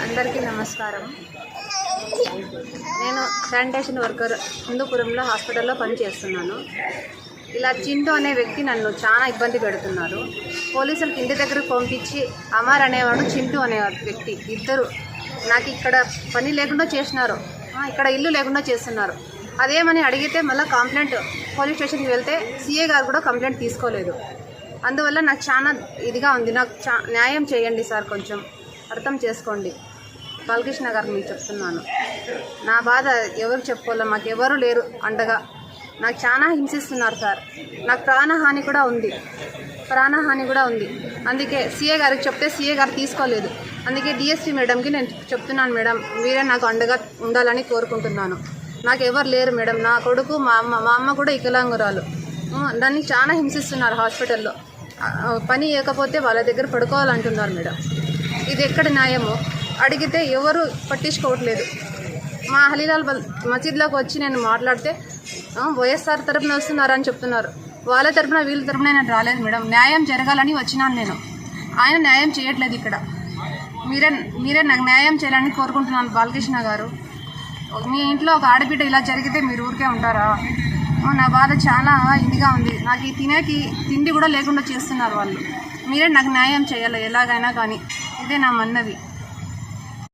అందరికీ నమస్కారం. నేను శానిటేషన్ వర్కర్ హిందూపురంలో హాస్పిటల్లో పనిచేస్తున్నాను. ఇలా చింటూ అనే వ్యక్తి నన్ను చాలా ఇబ్బంది పెడుతున్నారు. పోలీసులకు ఇంటి దగ్గరకు పంపించి అమర్ అనేవాడు, చింటూ అనే వ్యక్తి ఇద్దరు నాకు ఇక్కడ పని లేకుండా చేసినారు, ఇక్కడ ఇల్లు లేకుండా చేస్తున్నారు. అదేమని అడిగితే మళ్ళీ కంప్లైంట్ పోలీస్ స్టేషన్కి వెళ్తే సిఏ గారు కూడా కంప్లైంట్ తీసుకోలేదు. అందువల్ల నాకు చాలా ఇదిగా ఉంది. నాకు న్యాయం చేయండి సార్, కొంచెం అర్థం చేసుకోండి. బాలకృష్ణ గారికి నేను చెప్తున్నాను. నా బాధ ఎవరు చెప్పుకోవాలి, మాకు ఎవరు లేరు అండగా. నాకు చాలా హింసిస్తున్నారు సార్. నాకు ప్రాణహాని కూడా ఉంది. అందుకే సీఏ గారికి చెప్తే సీఏ గారు తీసుకోలేదు. అందుకే డిఎస్పీ మేడంకి నేను చెప్తున్నాను, మేడం మీరే నాకు అండగా ఉండాలని కోరుకుంటున్నాను. నాకు ఎవరు లేరు మేడం. నా కొడుకు, మా అమ్మ కూడా వికలాంగురాలు. నన్ను చాలా హింసిస్తున్నారు హాస్పిటల్లో. పని ఇవ్వకపోతే వాళ్ళ దగ్గర పడుకోవాలంటున్నారు మేడం. ఇది ఎక్కడ న్యాయమో అడిగితే ఎవరు పట్టించుకోవట్లేదు. మా హలీలాల్ మసీద్లోకి వచ్చి నేను మాట్లాడితే వైఎస్ఆర్ తరఫున వస్తున్నారని చెప్తున్నారు. వాళ్ళ తరఫున వీళ్ళ తరఫున నేను రాలేదు మేడం. న్యాయం జరగాలని వచ్చినాను నేను. ఆయన న్యాయం చేయట్లేదు. ఇక్కడ మీరే నాకు న్యాయం చేయాలని కోరుకుంటున్నాను బాలకృష్ణ గారు. మీ ఇంట్లో ఒక ఆడబిడ్డ ఇలా జరిగితే మీరు ఊరికే ఉంటారా? నా బాధ చాలా ఇదిగా ఉంది. నాకు ఈ తిండి కూడా లేకుండా చేస్తున్నారు వాళ్ళు. మీరే నాకు న్యాయం చేయాలి ఎలాగైనా కానీ. ఇదే నా మన్నవి.